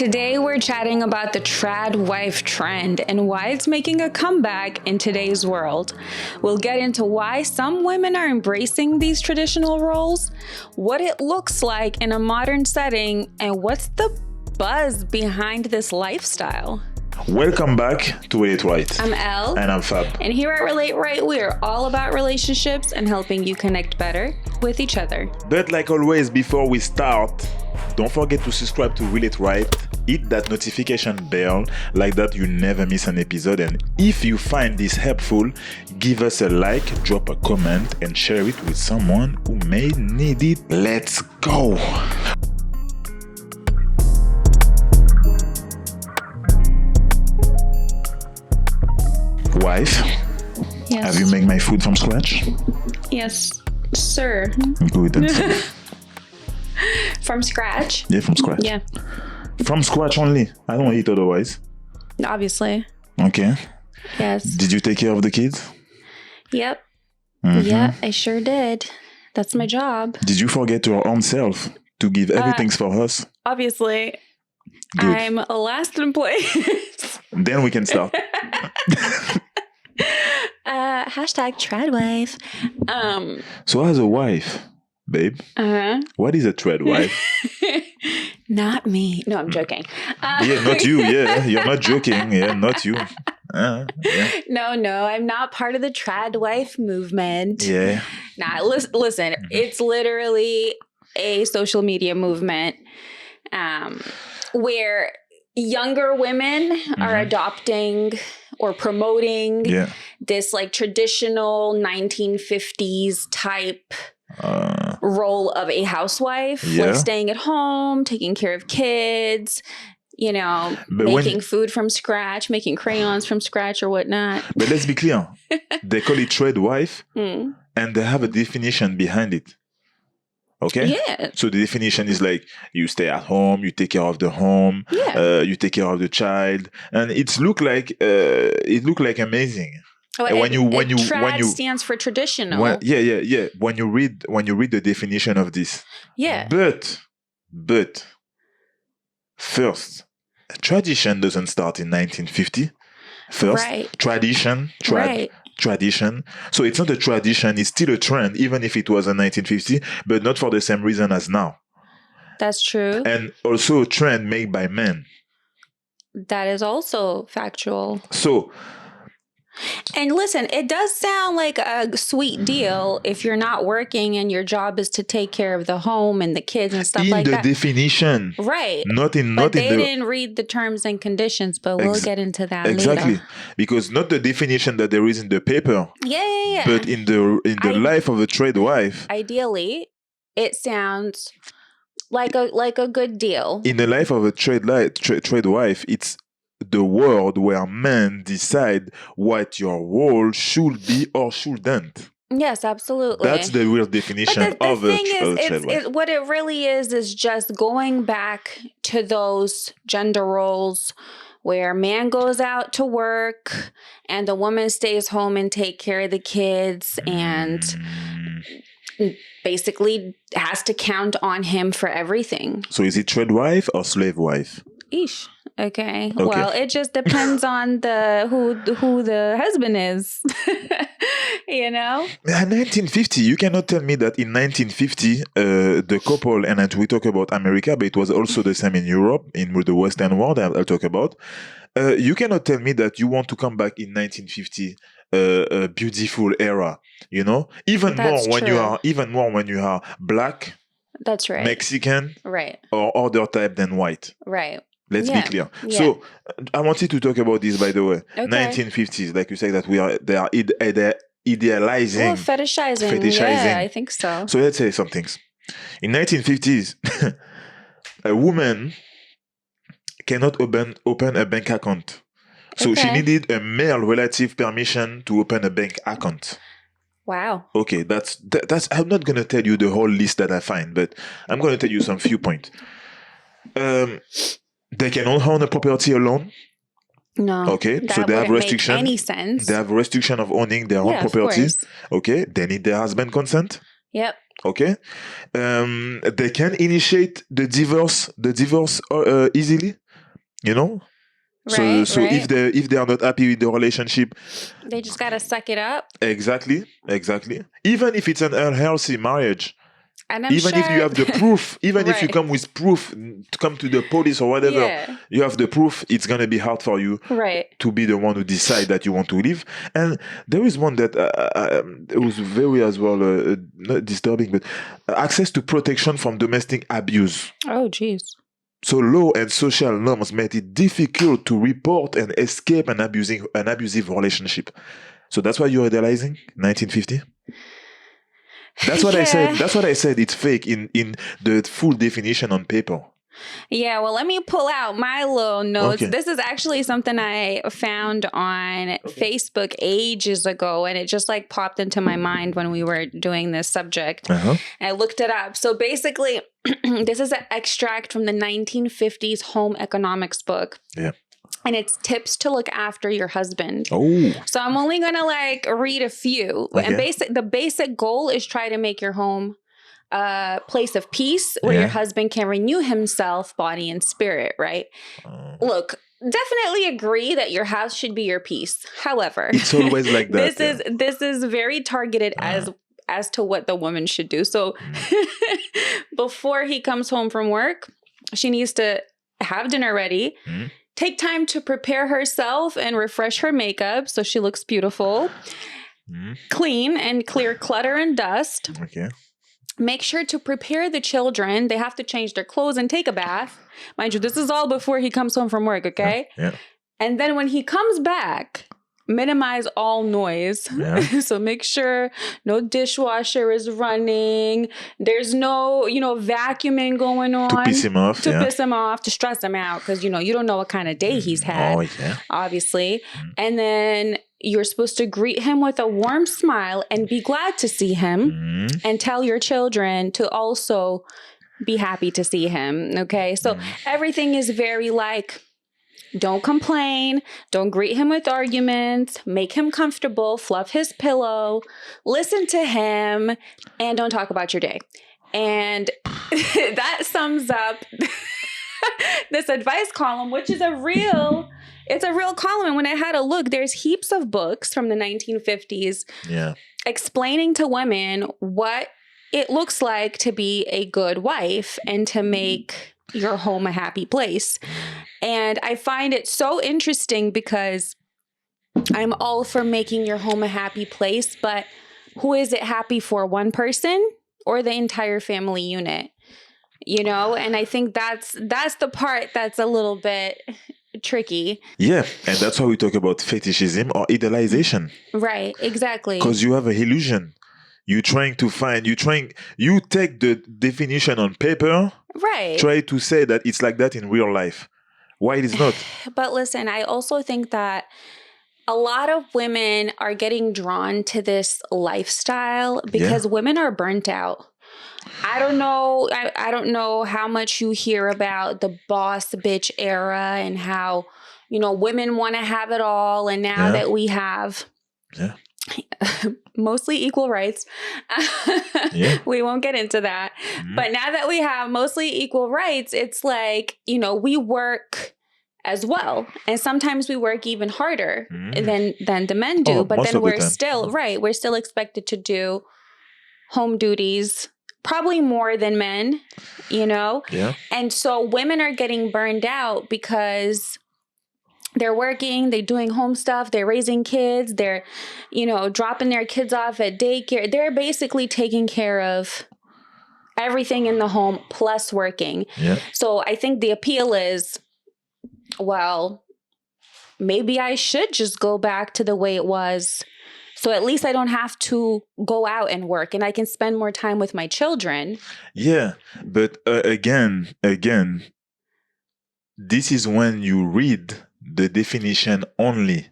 Today we're chatting about the trad wife trend and why it's making a comeback in today's world. We'll get into why some women are embracing these traditional roles, what it looks like in a modern setting, and what's the buzz behind this lifestyle. Welcome back to Relate Right. I'm Elle. And I'm Fab. And here at Relate Right, we are all about relationships and helping you connect better with each other. But like always, before we start, don't forget to subscribe to Relate Right. Hit that notification bell, like that you never miss an episode. And if you find this helpful, give us a like, drop a comment, and share it with someone who may need it. Let's go! Wife, Yes. have you made my food from scratch? Yes, sir. Good. From scratch? Yeah, from scratch. Yeah, From scratch only. I don't eat otherwise. obviously. Okay. Yes. Did you take care of the kids? Yep. Mhm. Yeah, I sure did. That's my job. Did you forget your own self to give everything for us? Obviously, Good. I'm last in place. Then we can start. Hashtag tradwife. So as a wife, babe, what is a trad wife? Not me. No, I'm joking. Yeah, not you. Yeah, you're not joking. Yeah, not you. Yeah. No, I'm not part of the trad wife movement. Yeah. Nah, listen, it's literally a social media movement where younger women are adopting or promoting this like traditional 1950s type role of a housewife, like staying at home, taking care of kids, you know, making food from scratch, making crayons from scratch or whatnot. But let's be clear. They call it trad wife and they have a definition behind it. Okay? Yeah. So the definition is like you stay at home, you take care of the home, you take care of the child, and it look like amazing. Oh, and when you trad stands for traditional. When you read the definition of this. Yeah. But first, tradition doesn't start in 1950. First, tradition. So it's not a tradition, it's still a trend, even if it was in 1950, but not for the same reason as now. That's true. And also a trend made by men. That is also factual. So, and listen, it does sound like a sweet deal if you're not working and your job is to take care of the home and the kids and stuff like that. In the definition. Right. But they didn't read the terms and conditions, but we'll get into that exactly. later. Because not the definition that there is in the paper. Yeah. But in the life of a trade wife. Ideally, it sounds like a good deal. In the life of a trade wife, it's the world where men decide what your role should be or shouldn't. Yes, absolutely. That's the real definition of a trade wife. What it really is just going back to those gender roles where man goes out to work and the woman stays home and take care of the kids and basically has to count on him for everything. So is it trade wife or slave wife? Eesh. Okay. Well, it just depends on who the husband is. You know? In 1950, you cannot tell me that in 1950, the couple, and we talk about America, but it was also the same in Europe, in the Western world, I'll talk about. You cannot tell me that you want to come back in 1950, a beautiful era, you know? Even more when you are black, that's right, Mexican, right, or other type than white. Right. Let's be clear. Yeah. So I wanted to talk about this, by the way. Okay. 1950s, like you say that they're idealizing. Fetishizing. Yeah, I think so. So let's say some things. In 1950s, a woman cannot open a bank account. So she needed a male relative permission to open a bank account. Wow. Okay, that's. I'm not going to tell you the whole list that I find, but I'm going to tell you some few points. They cannot own a property alone. No. Okay, so they have restriction. Make any sense. They have restriction of owning their own properties. Okay, they need their husband consent. Yep. Okay, they can initiate the divorce easily. you know. Right, So right. if they are not happy with the relationship, They just gotta suck it up. exactly. Even if it's an unhealthy marriage, And I'm even if you sure have the proof, even if you right. come with proof to come to the police or whatever, Yeah. you have the proof, it's gonna be hard for you Right. to be the one who decide that you want to leave. And there is one that it was very as well not disturbing, but access to protection from domestic abuse. Oh, geez. So law and social norms made it difficult to report and escape an abusive relationship. So that's why you're idealizing 1950. That's what I said. That's what I said. It's fake in the full definition on paper. Yeah, well, let me pull out my little notes. Okay. This is actually something I found on Facebook ages ago, and it just like popped into my mind when we were doing this subject. Uh-huh. I looked it up. So basically, this is an extract from the 1950s home economics book. Yeah. And it's tips to look after your husband. Oh. So I'm only gonna like read a few. Okay. And the basic goal is try to make your home a place of peace where your husband can renew himself, body and spirit, right? Look, definitely agree that your house should be your peace. However, it's always like that. This is very targeted as to what the woman should do. So before he comes home from work, she needs to have dinner ready. Take time to prepare herself and refresh her makeup so she looks beautiful. Clean and clear clutter and dust. Okay. Make sure to prepare the children. They have to change their clothes and take a bath. Mind you, this is all before he comes home from work, okay? Yeah. And then when he comes back, minimize all noise. Yeah. So make sure no dishwasher is running. There's no, vacuuming going on. To piss him off. Piss him off, to stress him out. Because, you don't know what kind of day he's had, obviously. And then you're supposed to greet him with a warm smile and be glad to see him. And tell your children to also be happy to see him. Okay. So everything is very like, don't complain. Don't greet him with arguments. Make him comfortable. Fluff his pillow. Listen to him. And don't talk about your day. And that sums up this advice column, which is a real column. And when I had a look, there's heaps of books from the 1950s explaining to women what it looks like to be a good wife and to make your home a happy place. And I find it so interesting because I'm all for making your home a happy place, but who is it happy for? One person or the entire family unit? And I think that's the part that's a little bit tricky. Yeah, and that's why we talk about fetishism or idealization. Right, exactly. Because you have a illusion. You take the definition on paper. Right. Try to say that it's like that in real life. Why it is not? But listen, I also think that a lot of women are getting drawn to this lifestyle because women are burnt out. I don't know. I don't know how much you hear about the boss bitch era and how, women want to have it all. And now that we have mostly equal rights, we won't get into that. But now that we have mostly equal rights, it's like, we work as well. And sometimes we work even harder than the men do. But then we're still expected to do home duties, probably more than men, And so women are getting burned out because they're working, they're doing home stuff, they're raising kids, they're, dropping their kids off at daycare. They're basically taking care of everything in the home plus working. Yeah. So I think the appeal is, well, maybe I should just go back to the way it was. So at least I don't have to go out and work and I can spend more time with my children. Yeah. But again, this is when you read the definition only.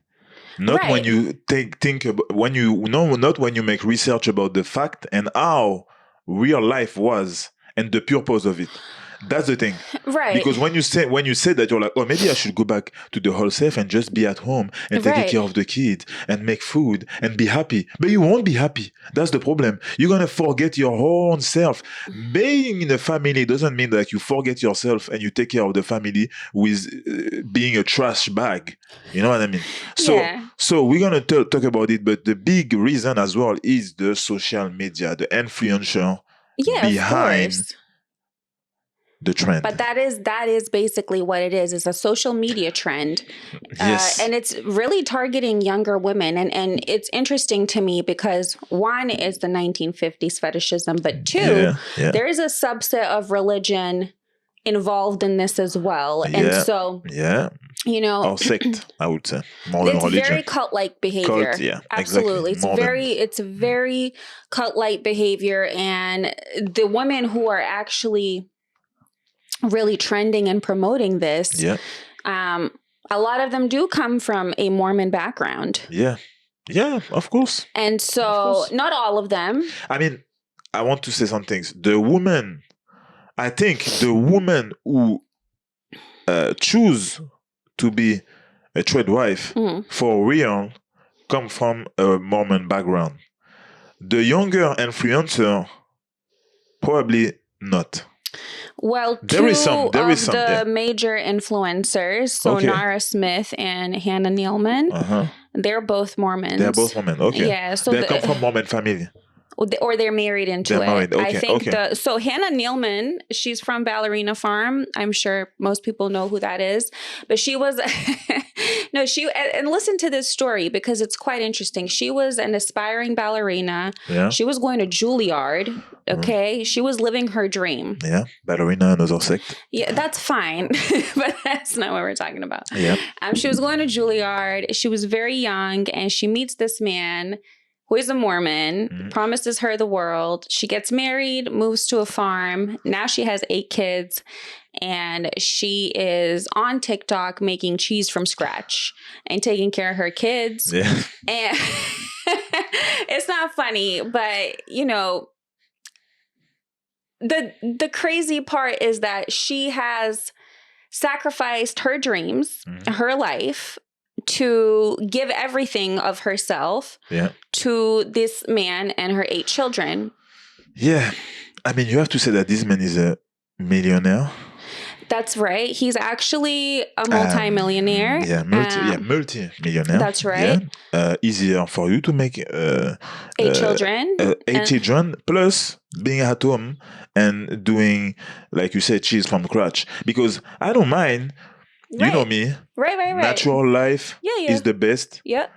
Not when you think about, not when you make research about the fact and how real life was and the purpose of it. That's the thing. Right. Because when you say that, you're like, oh, maybe I should go back to the whole self and just be at home and take care of the kid and make food and be happy. But you won't be happy. That's the problem. You're going to forget your own self. Being in a family doesn't mean that you forget yourself and you take care of the family with being a trash bag. You know what I mean? So we're going to talk about it. But the big reason as well is the social media, the influencer behind the trend. But that is basically what it is. It's a social media trend. Yes. And it's really targeting younger women. And it's interesting to me because one is the 1950s fetishism, but two, there is a subset of religion involved in this as well. And so, you know, or sect, I would say, more than religion. It's very cult-like behavior. Absolutely. Exactly. It's very cult-like behavior. And the women who are actually really trending and promoting this, a lot of them do come from a Mormon background. Yeah, of course. And so not all of them. I mean, I want to say some things. I think the woman who choose to be a trade wife for real come from a Mormon background. The younger influencer, probably not. Well, two of the major influencers, so Nara Smith and Hannah Nealman, they're both Mormons. They're both Mormon, okay. Yeah, so they come from Mormon family. Or they're married into it. Married. Okay, I think so Hannah Nealman, she's from Ballerina Farm. I'm sure most people know who that is. But she was and listen to this story because it's quite interesting. She was an aspiring ballerina. Yeah. She was going to Juilliard. Okay. She was living her dream. Yeah. Ballerina, another sect. Yeah, that's fine. But that's not what we're talking about. Yeah. She was going to Juilliard. She was very young and she meets this man who is a Mormon, promises her the world. She gets married, moves to a farm. Now she has 8 kids. And she is on TikTok making cheese from scratch and taking care of her kids. Yeah. And it's not funny, but, you know, the crazy part is that she has sacrificed her dreams, her life, to give everything of herself to this man and her 8 children. Yeah. I mean, you have to say that this man is a millionaire. That's right. He's actually a multi-millionaire. Multi-millionaire. That's right. Yeah. Easier for you to make 8 children. 8 children plus being at home and doing, like you said, cheese from scratch. Because I don't mind. Right. You know me. Right. Natural life is the best. Yeah.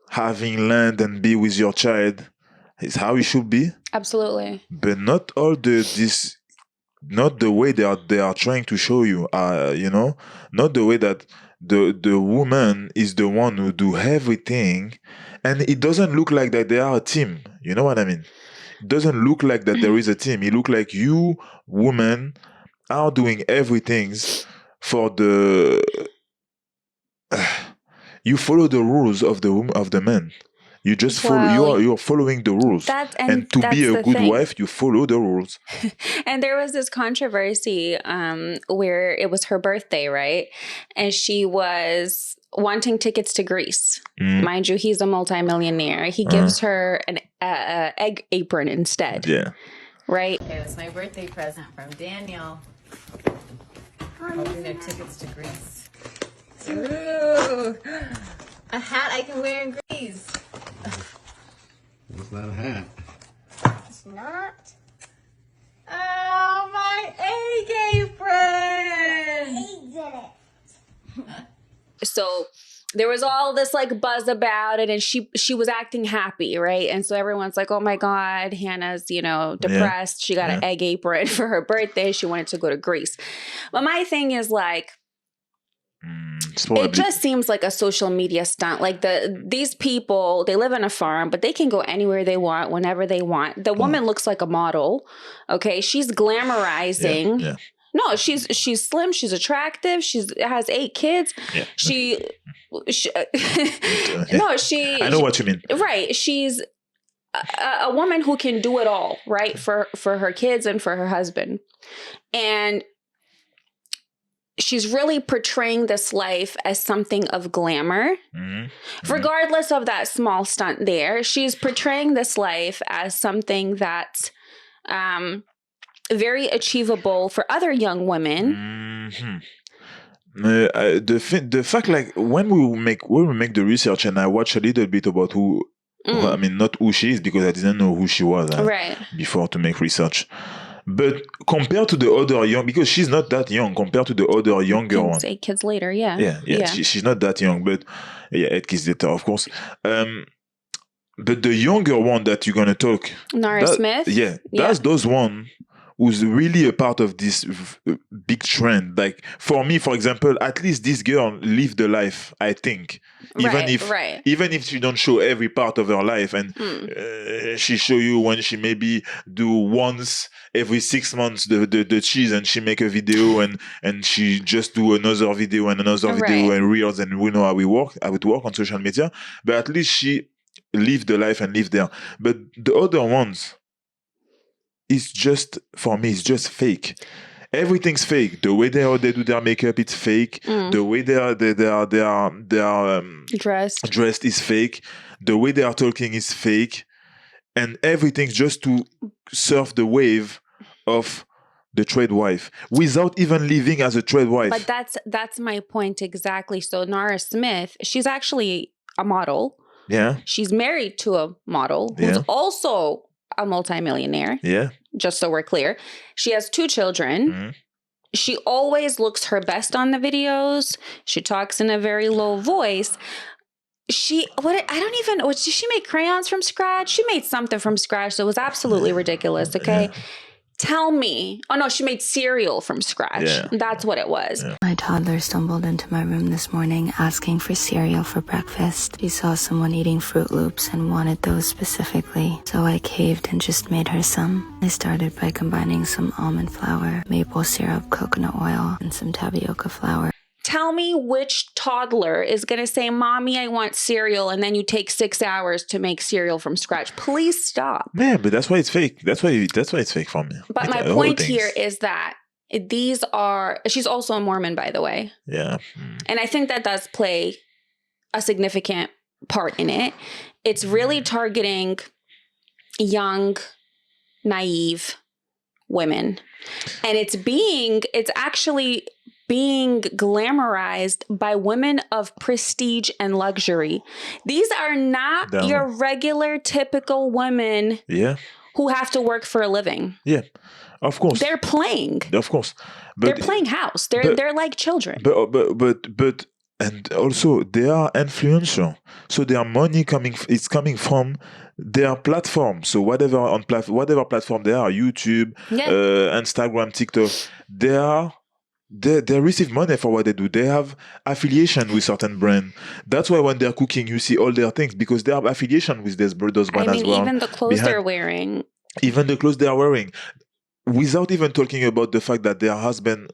Having land and be with your child is how it should be. Absolutely. But not all not the way they are trying to show you. You know, not the way that the woman is the one who do everything, and it doesn't look like that they are a team. You know what I mean? It doesn't look like that there is a team. It look like you, women, are doing everything. For the you follow the rules of the man. You just follow. You're following the rules. And to be a good wife, you follow the rules. And there was this controversy where it was her birthday, right? And she was wanting tickets to Greece. Mind you, he's a multimillionaire. He gives her an egg apron instead. Yeah. Right. Okay, that's my birthday present from Daniel. Hoping their tickets to Greece. Ooh, a hat I can wear in Greece. That's not a hat. It's not. Oh, my egg apron! He did it. So there was all this like buzz about it, and she was acting happy, right? And so everyone's like, "Oh my God, Hannah's depressed. She got an egg apron for her birthday. She wanted to go to Greece." But my thing is like, it just seems like a social media stunt. Like these people, they live on a farm, but they can go anywhere they want, whenever they want. The woman looks like a model. Okay, she's glamorizing. Yeah. No, she's slim. She's attractive. She has 8 kids. Yeah. No, she. I know what you mean. Right. She's a woman who can do it all, right? For her kids and for her husband. And she's really portraying this life as something of glamour. Regardless of that small stunt there, she's portraying this life as something that's very achievable for other young women. The fact, like, when we make the research and I watch a little bit about who I mean, not who she is, because I didn't know who she was before to make research. But compared to the other young, because she's not that young compared to the other younger one. 8 kids later, yeah. Yeah. She's not that young, but 8 kids later, of course. But the younger one that you're gonna talk, Nara Smith. Yeah, that's those one who's really a part of this big trend. Like, for me, for example, at least this girl lived the life, I think. Even if she don't show every part of her life, and she show you when she maybe do once every 6 months the cheese, and she make a video, and she just do another video and another video and reels, and we know how it work on social media. But at least she lived the life and lived there. But the other ones, it's just, for me, it's just fake. Everything's fake. The way they do their makeup, it's fake. The way they are dressed is fake. The way they are talking is fake, and everything's just to surf the wave of the trade wife without even living as a trade wife. But that's my point exactly. So Nara Smith, she's actually a model. Yeah. She's married to a model who's also a multimillionaire. Yeah. Just so we're clear. She has 2 children. She always looks her best on the videos. She talks in a very low voice. Did she make crayons from scratch? She made something from scratch that was absolutely ridiculous, okay? Yeah. Tell me. Oh, no, she made cereal from scratch. Yeah. That's what it was. Yeah. My toddler stumbled into my room this morning asking for cereal for breakfast. She saw someone eating Fruit Loops and wanted those specifically, so I caved and just made her some. I started by combining some almond flour, maple syrup, coconut oil, and some tapioca flour. Tell me which toddler is going to say, Mommy, I want cereal, and then you take 6 hours to make cereal from scratch. Please stop. Yeah, but that's why it's fake. That's why it's fake for me. But my point here is that she's also a Mormon, by the way. Yeah. And I think that does play a significant part in it. It's really targeting young, naive women. And it's actually being glamorized by women of prestige and luxury. These are not your regular, typical women who have to work for a living. Yeah, of course. They're playing. Of course. They're playing house. They're like children. But and also they are influential. So their money is coming from their platform. So whatever platform they are, YouTube, Instagram, TikTok, they receive money for what they do. They have affiliation with certain brand. That's why when they're cooking, you see all their things, because they have affiliation with those brands as well. Even the clothes they're wearing. Even the clothes they are wearing. Without even talking about the fact that their husband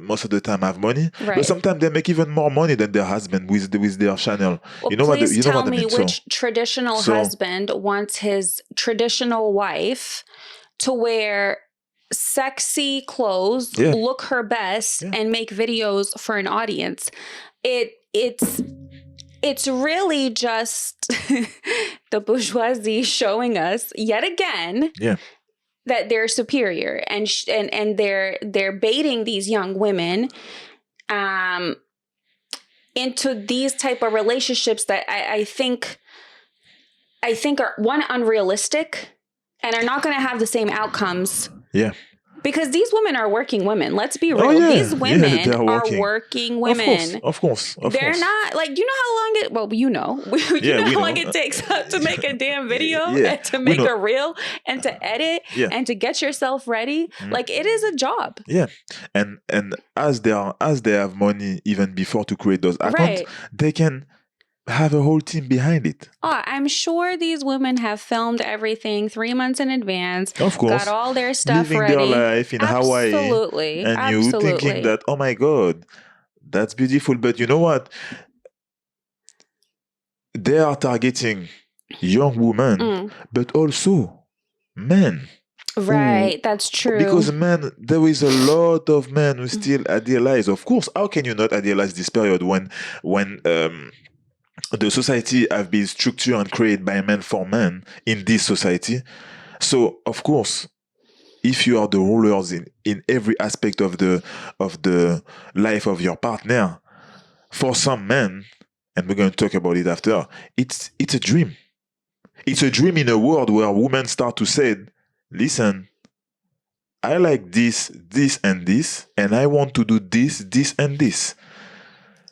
most of the time have money, but sometimes they make even more money than their husband with their channel. Well, please tell me which traditional husband wants his traditional wife to wear sexy clothes, look her best, and make videos for an audience. It's really just the bourgeoisie showing us yet again that they're superior, and they're baiting these young women into these type of relationships that I think are, one, unrealistic, and are not going to have the same outcomes. Yeah. Because these women are working women. Let's be real. These women are working women. Of course. They're not, like, you know how long it, well, you know how long it takes to make a damn video and to make a reel and to edit and to get yourself ready. Like, it is a job. Yeah. And as they have money even before to create those accounts, they can have a whole team behind it. Oh, I'm sure these women have filmed everything 3 months in advance. Of course. Got all their stuff living ready. Living their life in Hawaii. Absolutely. And you thinking that, oh my God, that's beautiful. But you know what? They are targeting young women, but also men. Right, that's true. Because men, there is a lot of men who still idealize. Of course, how can you not idealize this period when the society have been structured and created by men for men in this society? So, of course, if you are the rulers in every aspect of the life of your partner, for some men, and we're going to talk about it after, it's a dream. It's a dream in a world where women start to say, listen, I like this, and this, and I want to do this, and this.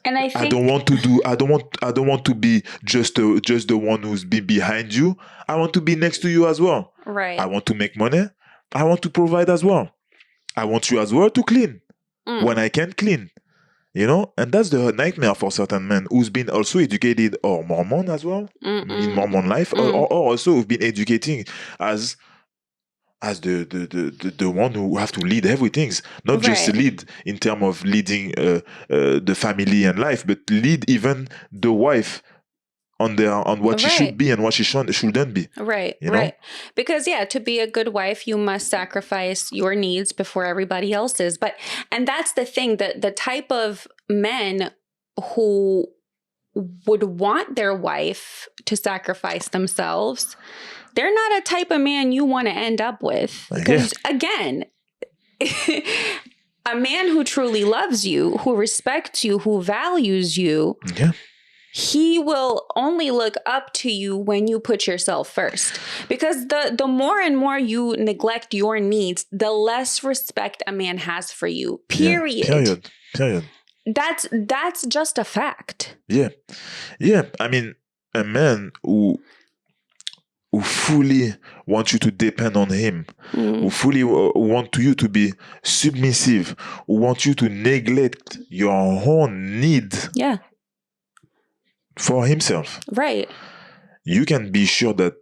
And I think I don't want to be just the one who's been behind you. I want to be next to you as well. Right. I want to make money. I want to provide as well. I want you as well to clean when I can't clean. You know, and that's the nightmare for certain men who's been also educated or Mormon as well in Mormon life, or also who've been educating as the one who have to lead everything, not just lead in terms of leading the family and life, but lead even the wife on what she should be and what she shouldn't be. Right, you know? right. Because to be a good wife, you must sacrifice your needs before everybody else's. And that's the thing, that the type of men who would want their wife to sacrifice themselves, they're not a type of man you want to end up with. Because again, a man who truly loves you, who respects you, who values you, he will only look up to you when you put yourself first. Because the more and more you neglect your needs, the less respect a man has for you. Period. Period. That's just a fact. Yeah. I mean, a man who fully wants you to depend on him, who fully want you to be submissive, who wants you to neglect your own need for himself. Right. You can be sure that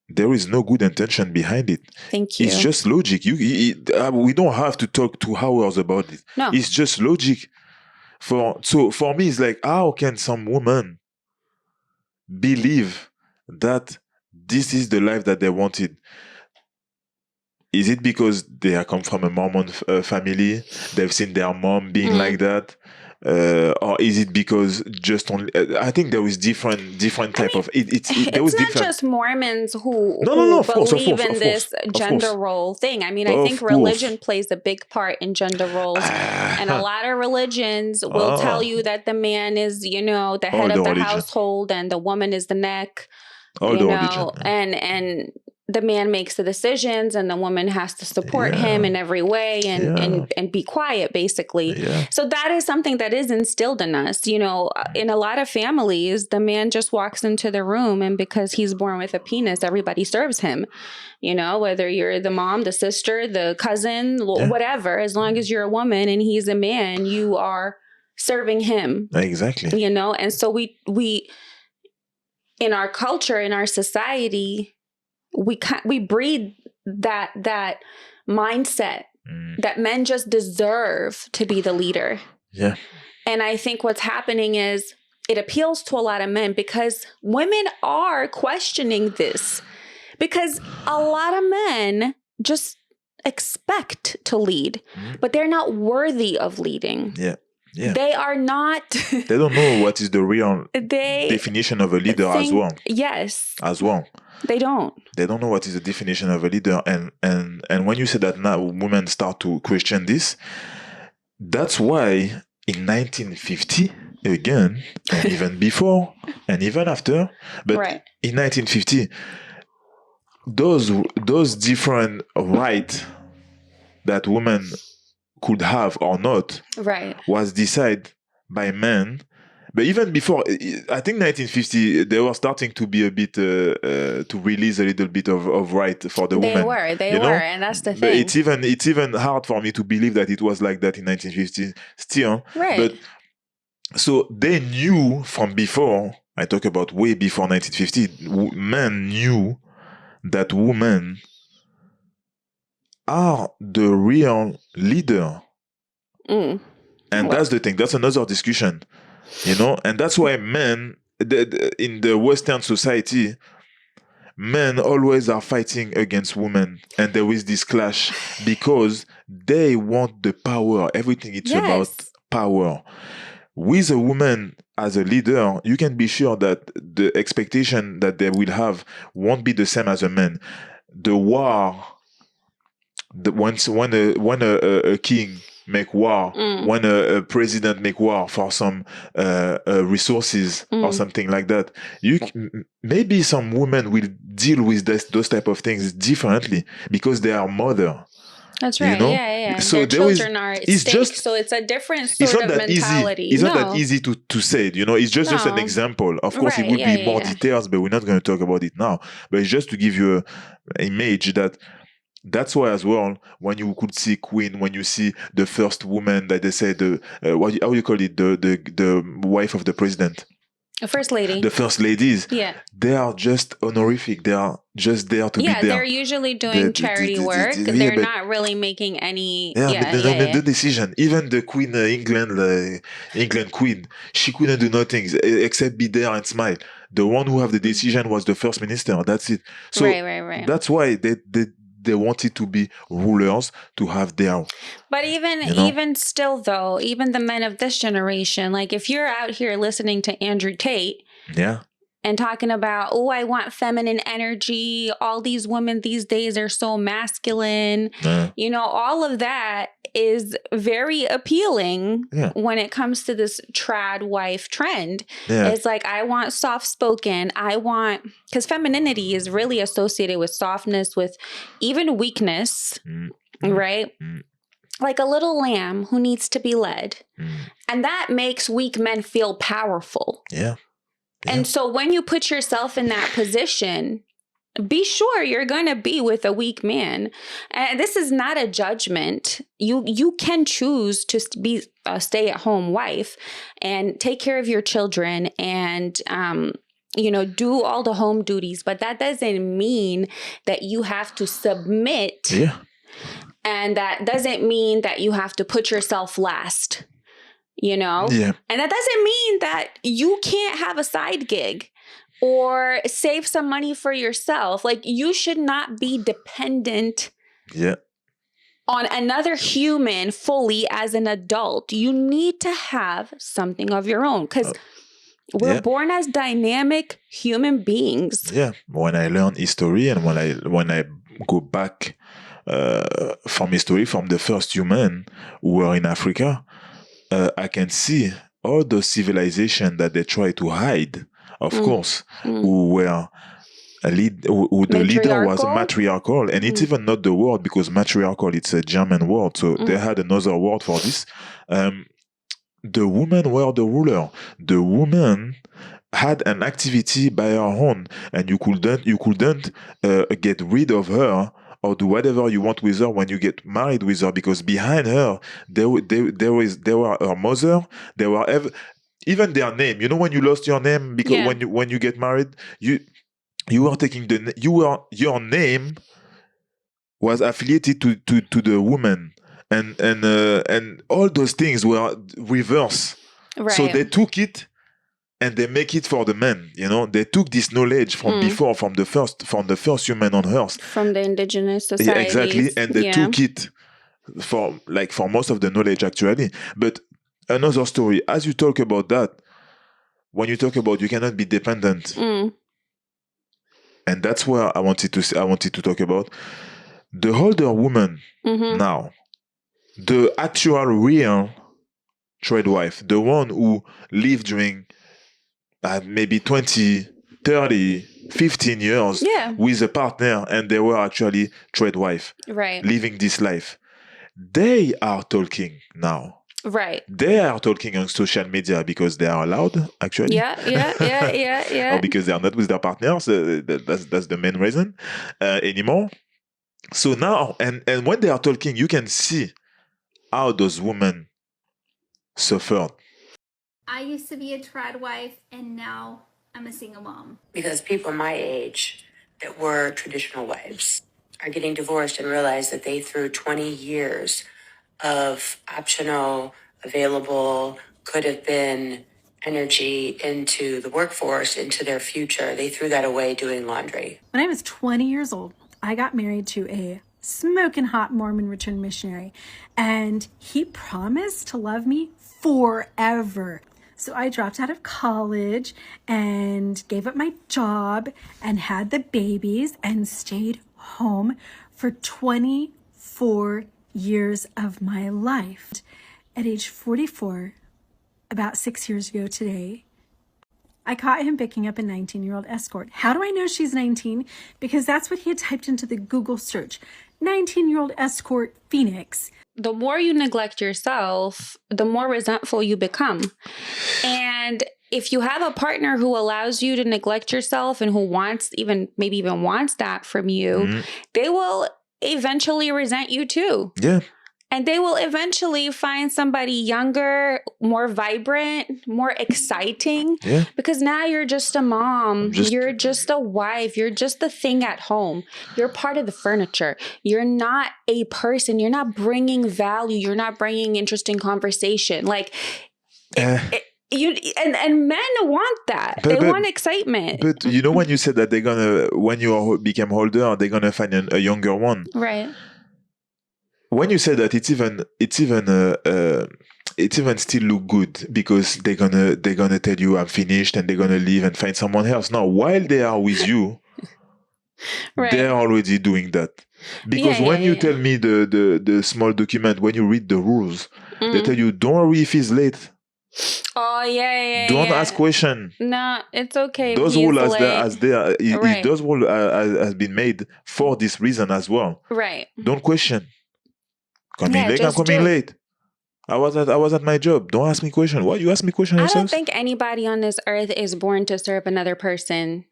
there is no good intention behind it. Thank you. It's just logic. We don't have to talk 2 hours about it. No. It's just logic. So for me, it's like, how can some woman believe that this is the life that they wanted? Is it because they come from a Mormon family? They've seen their mom being like that? Or is it because just only? I think there is different type of. It's not just Mormons who believe in this gender role thing. I mean, I think religion plays a big part in gender roles, and a lot of religions will tell you that the man is, the head of the household, and the woman is the neck. And the man makes the decisions, and the woman has to support him in every way and be quiet, basically. So that is something that is instilled in us. In a lot of families, the man just walks into the room, and because he's born with a penis, everybody serves him. Whether you're the mom, the sister, the cousin, whatever, as long as you're a woman and he's a man, you are serving him. Exactly. And so we in our culture, in our society, we breed that mindset that men just deserve to be the leader. Yeah. And I think what's happening is it appeals to a lot of men because women are questioning this, because a lot of men just expect to lead, but they're not worthy of leading. Yeah. They are not. They don't know what is the real definition of a leader as well. Yes. As well. They don't. They don't know what is the definition of a leader. And when you say that now women start to question this, that's why in 1950, again, and even before, and even after, but in 1950, those different rights that women could have or not was decided by men. But even before, I think 1950, they were starting to be a bit, to release a little bit of right for the women. They were, and that's the thing. But it's even hard for me to believe that it was like that in 1950 still. Right. But so they knew from before, I talk about way before 1950, men knew that women are the real leader. And that's the thing. That's another discussion. And that's why men in the Western society, men always are fighting against women, and there is this clash because they want the power. Everything it's about power. With a woman as a leader, you can be sure that the expectation that they will have won't be the same as a man. The war, when a king make war, when a president make war for some resources or something like that, maybe some women will deal with those type of things differently because they are mother. That's right. Yeah. So their children are at stake. So it's a different sort of mentality. It's not that easy to say it, It's just an example. Of course, it will be more details, but we're not going to talk about it now. But it's just to give you an image that's why as well, when you could see Queen, when you see the first woman that they say how you call it, the wife of the president. The first lady. The first ladies. Yeah. They are just honorific. They are just there to be there. Yeah, they're usually doing charity work. They're not really making any... but they don't make the decision. Even the Queen, England Queen, she couldn't do nothing except be there and smile. The one who have the decision was the first minister. That's it. So right. That's why they wanted to be rulers, to have their... But even still, though, even the men of this generation, like if you're out here listening to Andrew Tate... Yeah. And talking about, I want feminine energy. All these women these days are so masculine. All of that is very appealing when it comes to this trad wife trend. Yeah. It's like, I want soft spoken. Because femininity is really associated with softness, with even weakness, right? Like a little lamb who needs to be led. And that makes weak men feel powerful. Yeah. And so when you put yourself in that position, be sure you're going to be with a weak man. And this is not a judgment. You can choose to be a stay-at-home wife and take care of your children and, do all the home duties. But that doesn't mean that you have to submit. Yeah. And that doesn't mean that you have to put yourself last. Yeah. And that doesn't mean that you can't have a side gig or save some money for yourself. Like, you should not be dependent on another human fully as an adult. You need to have something of your own because we're born as dynamic human beings. Yeah. When I learn history and when I go back from history, from the first human who were in Africa, I can see all the civilization that they try to hide, of course, who were the leader was matriarchal, and it's even not the word because matriarchal, it's a German word, so they had another word for this. The women were the ruler. The woman had an activity by her own, and you couldn't get rid of her or do whatever you want with her when you get married with her, because behind her there were her mother, there were even their name. When you lost your name because when you get married, you were taking your name was affiliated to the woman, and all those things were reverse. Right. So they took it and they make it for the men. They took this knowledge from before, from the first human on Earth, from the indigenous society. Yeah, exactly, and they took it for most of the knowledge actually. But another story, as you talk about that, when you talk about you cannot be dependent, and that's where I wanted to talk about the older woman now, the actual real trade wife, the one who lived during maybe 20, 30, 15 years with a partner, and they were actually trade wife, right, living this life. They are talking now. Right. They are talking on social media because they are allowed, actually. Yeah. Or because they are not with their partners. That's the main reason anymore. So now, and when they are talking, you can see how those women suffered. I used to be a trad wife, and now I'm a single mom. Because people my age that were traditional wives are getting divorced and realize that they threw 20 years of optional, available, could have been energy into the workforce, into their future. They threw that away doing laundry. When I was 20 years old, I got married to a smoking hot Mormon returned missionary, and he promised to love me forever. So I dropped out of college and gave up my job and had the babies and stayed home for 24 years of my life. At age 44, about 6 years ago today, I caught him picking up a 19-year-old escort. How do I know she's 19? Because that's what he had typed into the Google search. 19-year-old escort Phoenix. The more you neglect yourself, the more resentful you become. And if you have a partner who allows you to neglect yourself and who maybe even wants that from you, they will eventually resent you too. Yeah. And they will eventually find somebody younger, more vibrant, more exciting. Yeah. Because now you're just a mom. You're just a wife. You're just the thing at home. You're part of the furniture. You're not a person. You're not bringing value. You're not bringing interesting conversation. Like, and men want that. They want excitement. But you know, when you said that when you become older, they're gonna find a younger one. Right. When you say that, it even still look good because they're gonna tell you I'm finished and they're gonna leave and find someone else. Now, while they are with you, they're already doing that. Because when you tell me the small document, when you read the rules, they tell you don't worry if he's late. Oh yeah. Don't ask question. No, it's okay. Those rules those rules has been made for this reason as well. Right. Don't question. Coming late. I was at my job. Don't ask me question. Why you ask me question? I don't think anybody on this earth is born to serve another person.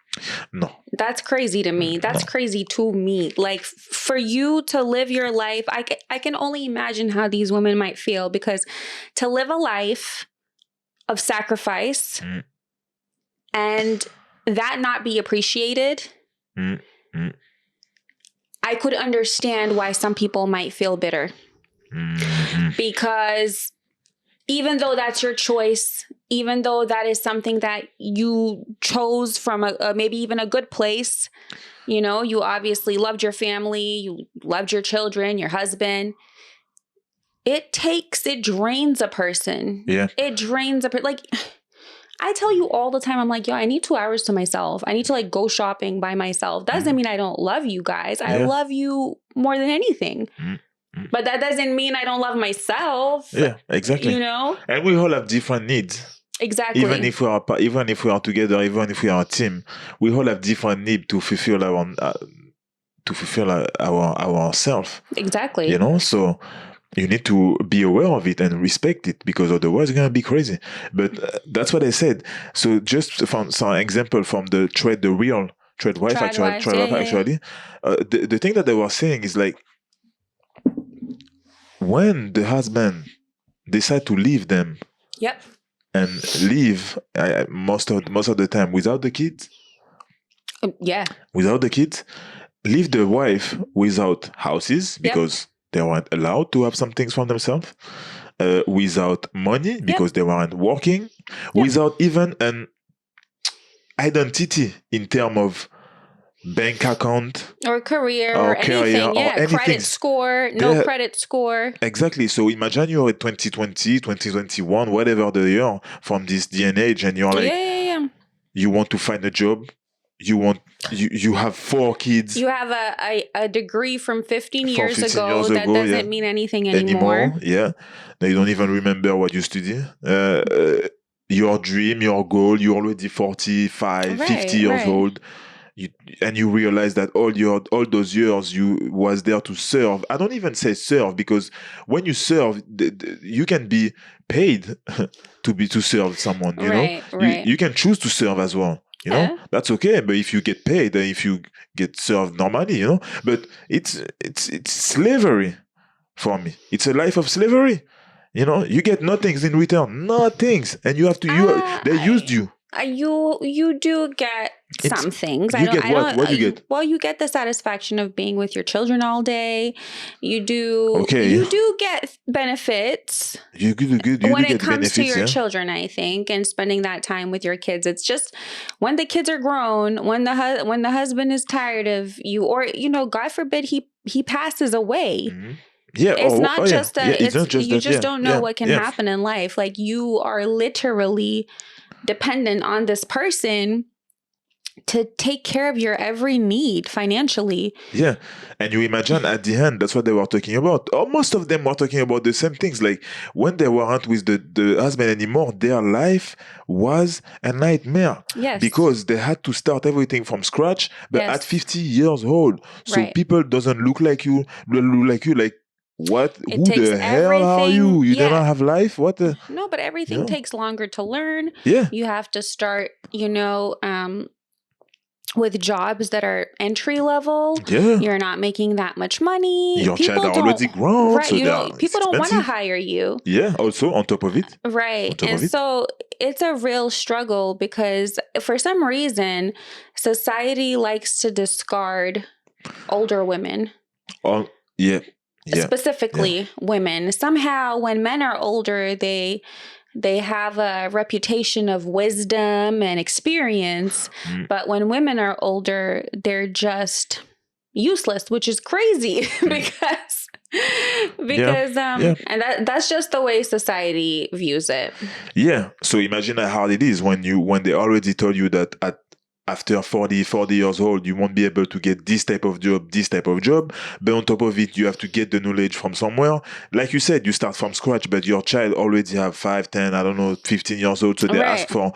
No. That's crazy to me. That's crazy to me. Like, for you to live your life, I can only imagine how these women might feel, because to live a life of sacrifice and that not be appreciated, I could understand why some people might feel bitter. Because even though that's your choice, even though that is something that you chose from a maybe even a good place, you know, you obviously loved your family, you loved your children, your husband. It drains a person. Yeah. It drains a person. Like, I tell you all the time, I'm like, yo, I need 2 hours to myself. I need to go shopping by myself. Doesn't mean I don't love you guys. I love you more than anything. But that doesn't mean I don't love myself. Yeah, exactly. You know? And we all have different needs. Exactly. Even if we are together, even if we are a team, we all have different needs to fulfill ourselves. Exactly. You know, so you need to be aware of it and respect it, because otherwise it's gonna be crazy. But that's what I said. So just from some example from the real trade wife, actually. The thing that they were saying is like, when the husband decide to leave them, and leave most of the time without the kids, leave the wife without houses because they weren't allowed to have some things for themselves, without money because they weren't working, without even an identity in terms of bank account or career or anything. Credit score, credit score. Exactly. So imagine you're at 2020, 2021, whatever the year from this day and age, and you're like, you want to find a job. You have 4 kids. You have a degree from 15 years ago that doesn't mean anything anymore. Yeah. They don't even remember what you study. Your dream, your goal, you're already 45, 50 years old. You realize that all those years you was there to serve. I don't even say serve, because when you serve, you can be paid to serve someone. You know, you can choose to serve as well. You know, that's okay. But if you get paid, if you get served normally, you know, but it's slavery for me. It's a life of slavery. You know, you get nothing in return, nothing, and you have to. They used you. You do get some things. You get what? What do you get? Well, you get the satisfaction of being with your children all day. You do. Okay. You do get benefits. You do when get it comes benefits, to your yeah? children, I think, and spending that time with your kids. It's just when the kids are grown, when the husband is tired of you, or God forbid he passes away. Mm-hmm. Yeah, it's not just that. Yeah, it's not just you that, just don't know what can happen in life. Like, you are literally dependent on this person to take care of your every need financially. Yeah. And you imagine at the end, that's what they were talking about. Or most of them were talking about the same things. Like, when they weren't with the husband anymore, their life was a nightmare. Yes. Because they had to start everything from scratch, but Yes. at 50 years old. So Right. people doesn't look like you, like, what? It Who takes the hell are everything- you? You yeah. never have life? What? No, but everything Yeah. takes longer to learn. Yeah. You have to start, with jobs that are entry level. Yeah. You're not making that much money. Your child are don't- already grown. Right. So People don't want to expensive. hire you. Yeah, also on top of it. Right. On top And of it. so it's a real struggle because for some reason, society likes to discard older women. Oh, yeah. Yeah. Specifically women. Somehow when men are older, they have a reputation of wisdom and experience. But when women are older, they're just useless, which is crazy because and that's just the way society views it. Yeah. So imagine how hard it is when they already told you that after 40 years old, you won't be able to get this type of job. But on top of it, you have to get the knowledge from somewhere. Like you said, you start from scratch, but your child already have 5, 10, 15 years old. So they ask for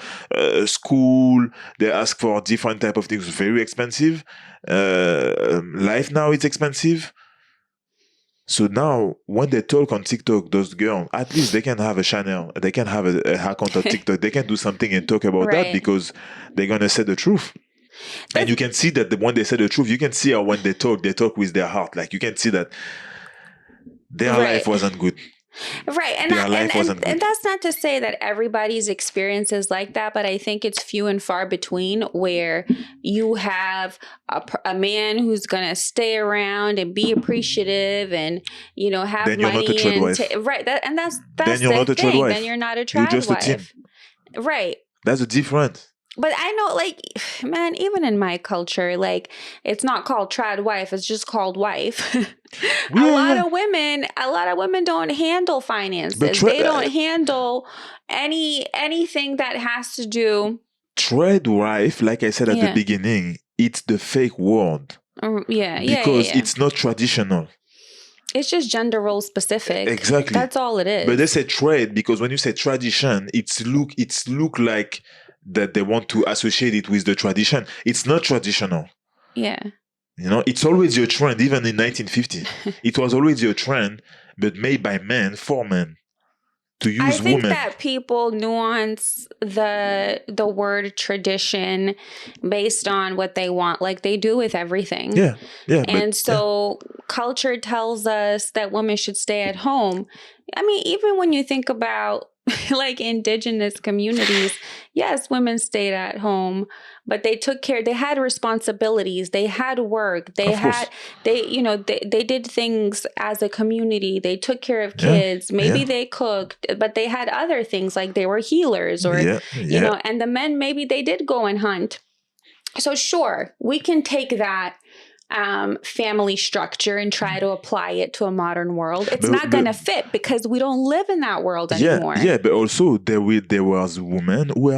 school. They ask for different type of things. Very expensive. Life now is expensive. So now, when they talk on TikTok, those girls, at least they can have a channel. They can have a account on TikTok. They can do something and talk about that because they're going to say the truth. And you can see that when they say the truth, you can see how when they talk with their heart. Like, you can see that their life wasn't good. Right. And that's not to say that everybody's experience is like that, but I think it's few and far between where you have a man who's going to stay around and be appreciative and, have then you're money. Not a trad wife. Right. That's then you're the not a thing. trad wife. Then you're not a You're trad just wife. a team. Right. That's a difference. But I know, like, man, even in my culture, like, it's not called trad wife. It's just called wife. A lot of women don't handle finances. They don't handle anything that has to do. Trad wife, like I said at the beginning, it's the fake word. Because it's not traditional. It's just gender role specific. Exactly. That's all it is. But they say trade because when you say tradition, it's look like that they want to associate it with the tradition. It's not traditional. Yeah. It's always your trend. Even in 1950, it was always your trend, but made by men for men to use women. I think that people nuance the word tradition based on what they want, like they do with everything. Yeah. And so culture tells us that women should stay at home. I mean, even when you think about like indigenous communities, yes, women stayed at home, but they took care. They had responsibilities. They had work. They did things as a community. They took care of kids. Maybe they cooked, but they had other things like they were healers or, and the men, maybe they did go and hunt. So sure, we can take that family structure and try to apply it to a modern world. It's not going to fit because we don't live in that world anymore. Yeah, but also there was women who were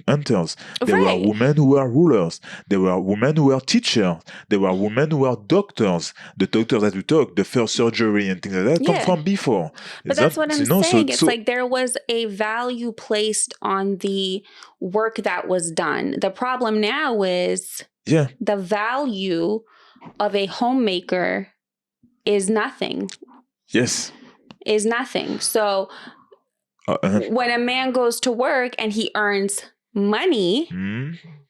hunters. There were women who were rulers. There were women who were teachers. There were women who were doctors. The doctors that we talk, the first surgery and things like that come from before. But that's what I'm saying. It's like there was a value placed on the work that was done. The problem now is the value of a homemaker is nothing. Yes. Is nothing. So when a man goes to work and he earns money,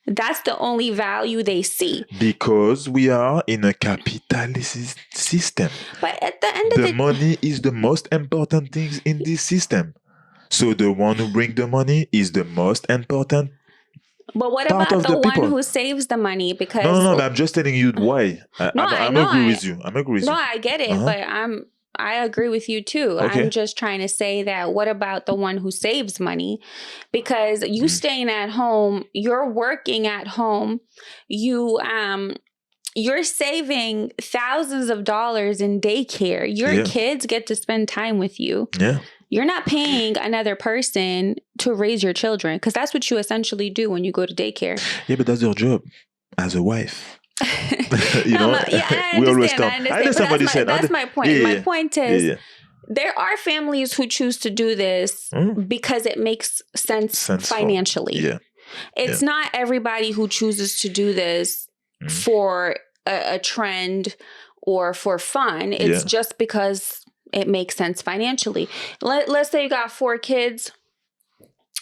that's the only value they see. Because we are in a capitalist system. But at the end of the money is the most important thing in this system. So the one who brings the money is the most important But what about the one who saves the money? Because no, I'm just telling you why. I agree with you. No, I get it, but I agree with you too. Okay. I'm just trying to say that what about the one who saves money? Because you staying at home, you're working at home, you're saving thousands of dollars in daycare. Your kids get to spend time with you. Yeah. You're not paying another person to raise your children, because that's what you essentially do when you go to daycare. Yeah, but that's your job as a wife. I understand what you said. That's my point. Yeah, my point is there are families who choose to do this because it makes sense financially. It's not everybody who chooses to do this for a trend or for fun. It's just because it makes sense financially. Let's say you got 4 kids.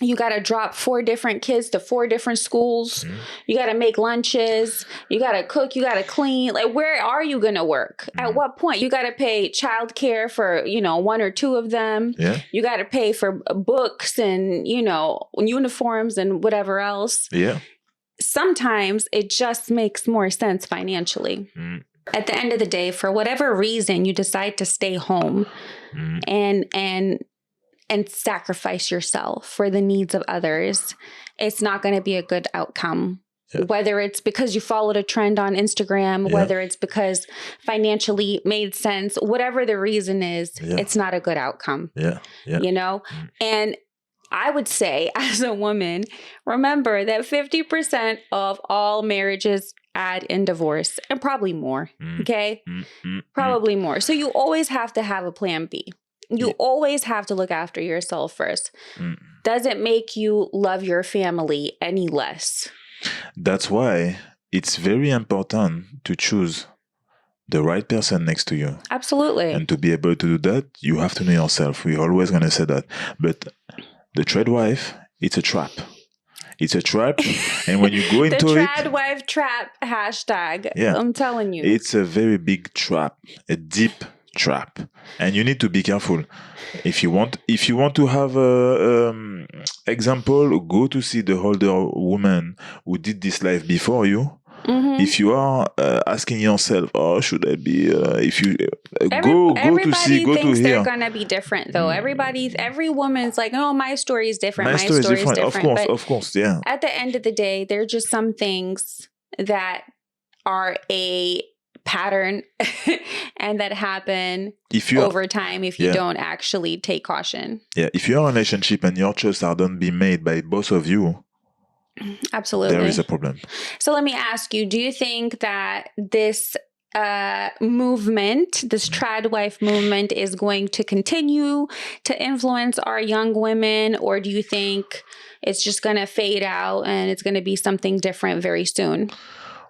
You got to drop 4 different kids to 4 different schools. You got to make lunches. You got to cook. You got to clean. Like, where are you going to work? At what point? You got to pay childcare for, 1 or 2 of them. Yeah. You got to pay for books and, uniforms and whatever else. Yeah. Sometimes it just makes more sense financially. At the end of the day, for whatever reason, you decide to stay home and sacrifice yourself for the needs of others. It's not going to be a good outcome. Whether it's because you followed a trend on Instagram, whether it's because financially it made sense, whatever the reason is, it's not a good outcome. And I would say, as a woman, remember that 50% of all marriages end in divorce, and probably more. Okay? Probably more. So you always have to have a plan B. You always have to look after yourself first. Does it make you love your family any less? That's why it's very important to choose the right person next to you. Absolutely. And to be able to do that, you have to know yourself. We're always going to say that. But the trad wife, it's a trap. It's a trap. And when you go into the trad wife trap hashtag. I'm telling you. It's a very big trap, a deep trap. And you need to be careful. If you want to have a example, go to see the older woman who did this life before you. If you are asking yourself, "Oh, should I be?" If you go to see, go to hear. They're gonna be different, though. Every woman's like, "Oh, my story is different. My story is different." Of course, yeah. At the end of the day, there are just some things that are a pattern and that happen over time if you don't actually take caution. Yeah, if you're in a relationship and your choices are done be made by both of you. Absolutely. There is a problem. So let me ask you, do you think that this movement, this trad wife movement, is going to continue to influence our young women, or do you think it's just going to fade out and it's going to be something different very soon?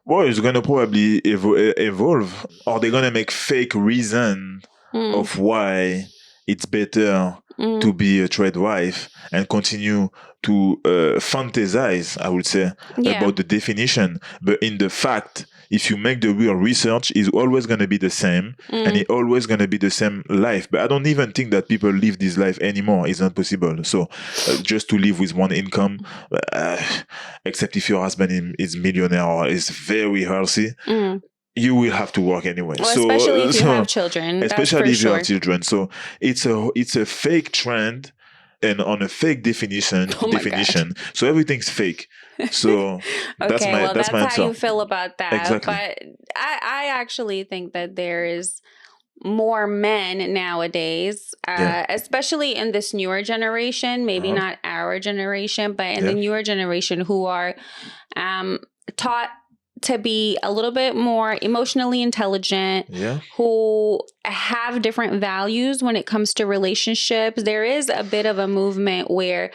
Well, it's going to probably evolve, or they're going to make fake reason of why it's better to be a trad wife and continue to fantasize, I would say, about the definition. But in the fact, if you make the real research, it's always going to be the same and it's always going to be the same life. But I don't even think that people live this life anymore. It's not possible. So just to live with one income, except if your husband is millionaire or is very healthy, you will have to work anyway. Well, especially if you have children. Especially if you have children. So it's a fake trend and on a fake definition. So everything's fake. So that's my answer. How you feel about that. Exactly. But I actually think that there is more men nowadays, especially in this newer generation, maybe not our generation, but in the newer generation, who are taught to be a little bit more emotionally intelligent, who have different values when it comes to relationships. There is a bit of a movement where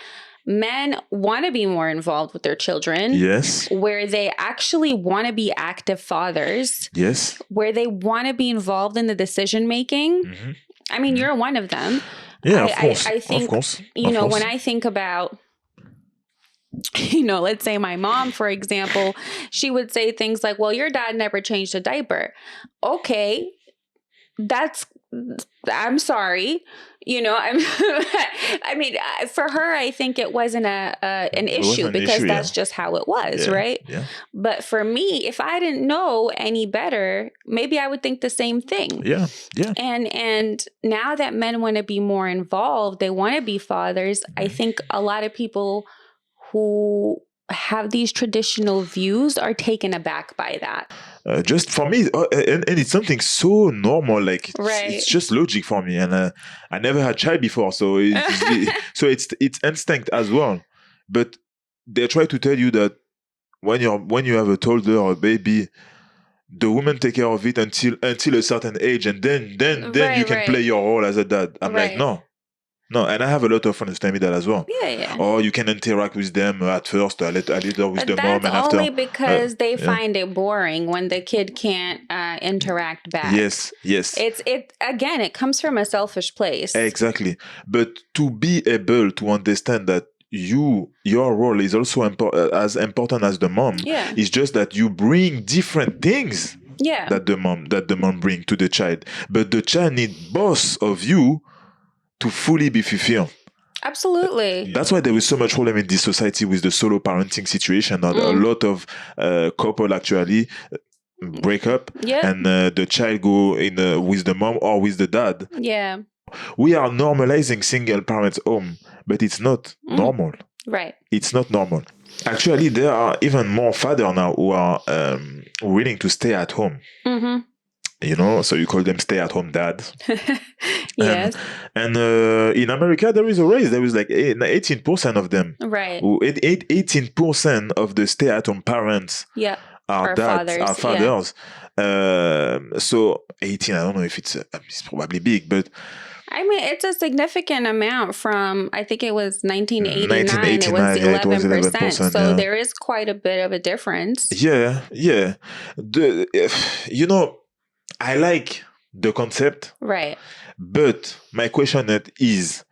men want to be more involved with their children. Yes. Where they actually want to be active fathers. Yes. Where they want to be involved in the decision making. I mean, you're one of them. Yeah, of course. I think, of course. When I think about, let's say my mom, for example, she would say things like, well, your dad never changed a diaper. Okay, I'm sorry. I mean, for her, I think it wasn't an issue because that's just how it was, right? Yeah. But for me, if I didn't know any better, maybe I would think the same thing. Yeah. And now that men want to be more involved, they want to be fathers. I think a lot of people who have these traditional views are taken aback by that. Just for me, and it's something so normal, like Right. it's just logic for me, and I never had child before, so it's instinct as well. But they try to tell you that when you have a toddler or a baby, the woman take care of it until a certain age, and then you can play your role as a dad. I'm like, no, and I have a lot of friends tell me that as well. Yeah. Or you can interact with them at first, a little with the mom, and that's after. only because they find it boring when the kid can't interact back. Yes. It comes from a selfish place. Exactly. But to be able to understand that your role is also as important as the mom. Yeah. It's just that you bring different things. Yeah. That the mom bring to the child, but the child need both of you to fully be fulfilled. Absolutely. That's why there is so much problem in this society with the solo parenting situation. A lot of couple actually break up, and the child go in with the mom or with the dad. Yeah. We are normalizing single parents home, but it's not normal. Right. It's not normal. Actually, there are even more fathers now who are willing to stay at home. So you call them stay-at-home dads. Yes. And in America, there is a raise. There is like 18% of them. Right. 18% of the stay-at-home parents are dads, fathers, are fathers. So 18, I don't know if it's probably big, but... I mean, it's a significant amount from, I think it was 1989. It was 11%. So there is quite a bit of a difference. Yeah. I like the concept. Right. But my question is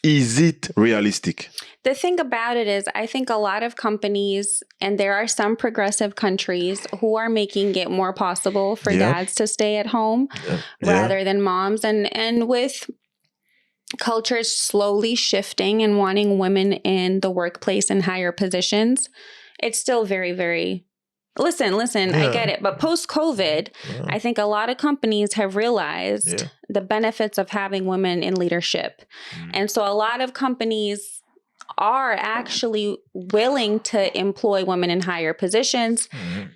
it realistic? The thing about it is, I think a lot of companies, and there are some progressive countries who are making it more possible for dads to stay at home rather than moms. And with cultures slowly shifting and wanting women in the workplace in higher positions, it's still very, very... Listen, I get it. But post-COVID, I think a lot of companies have realized the benefits of having women in leadership. And so a lot of companies are actually willing to employ women in higher positions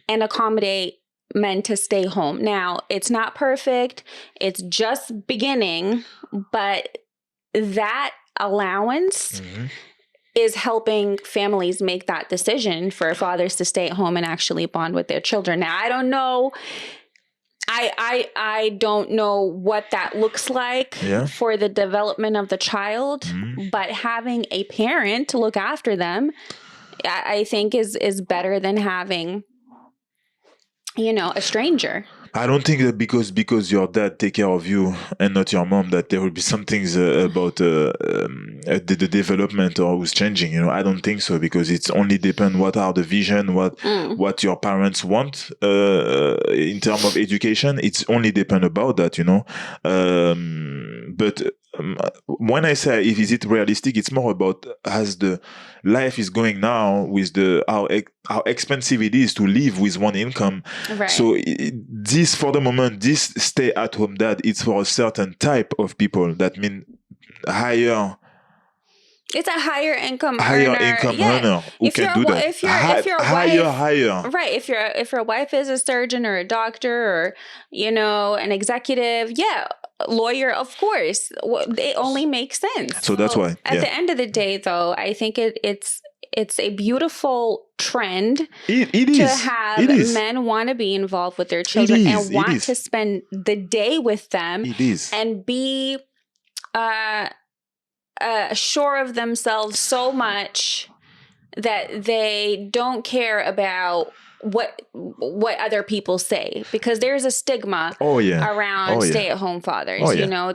and accommodate men to stay home. Now, it's not perfect. It's just beginning. But that allowance... is helping families make that decision for fathers to stay at home and actually bond with their children. Now, I don't know. I don't know what that looks like for the development of the child, but having a parent to look after them, I think is better than having, a stranger. I don't think that because your dad take care of you and not your mom, that there will be some things about the development or who's changing. I don't think so, because it's only depend what are the vision, what your parents want in terms of education. It's only depend about that, But when I say is it realistic, it's more about as the life is going now with how expensive it is to live with one income. Right. So this, for the moment, this stay-at-home dad, it's for a certain type of people. That mean higher. It's a higher income earner who can do that. If your wife, higher. Right. If your wife is a surgeon or a doctor or, an executive, lawyer, of course, it only makes sense. So that's why. At the end of the day, though, I think it's a beautiful trend to have men want to be involved with their children and want to spend the day with them and be sure of themselves so much that they don't care about what other people say, because there's a stigma around stay-at-home fathers. You know,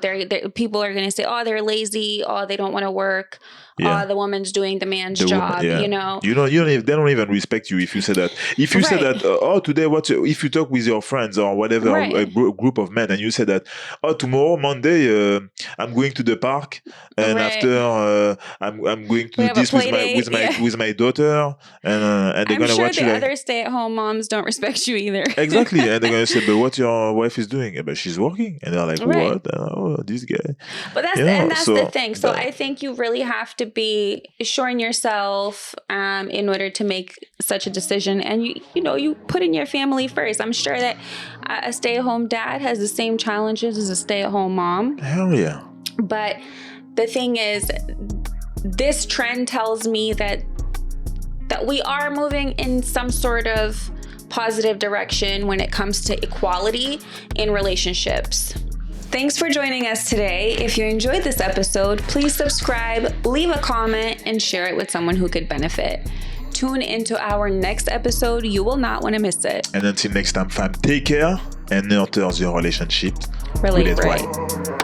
people are going to say, oh, they're lazy, oh, they don't want to work, oh, the woman's doing the man's job. You know, they don't even respect you if you say that. If you say that, oh, today if you talk with your friends or whatever, a group of men, and you say that, oh, tomorrow Monday I'm going to the park, and after I'm going to do this with my daughter, and they're gonna watch the other stay-at-home moms don't respect you either. Exactly. And they're gonna say, but what your wife is doing? But she's working. And they're like, what? Oh, this guy. But that's the thing. So I think you really have to be sure in yourself in order to make such a decision. And you put in your family first. I'm sure that a stay-at-home dad has the same challenges as a stay-at-home mom. Hell yeah. But the thing is, this trend tells me that we are moving in some sort of positive direction when it comes to equality in relationships. Thanks for joining us today. If you enjoyed this episode, please subscribe, leave a comment, and share it with someone who could benefit. Tune into our next episode. You will not want to miss it. And until next time, fam, take care and nurture your relationship. Relate right.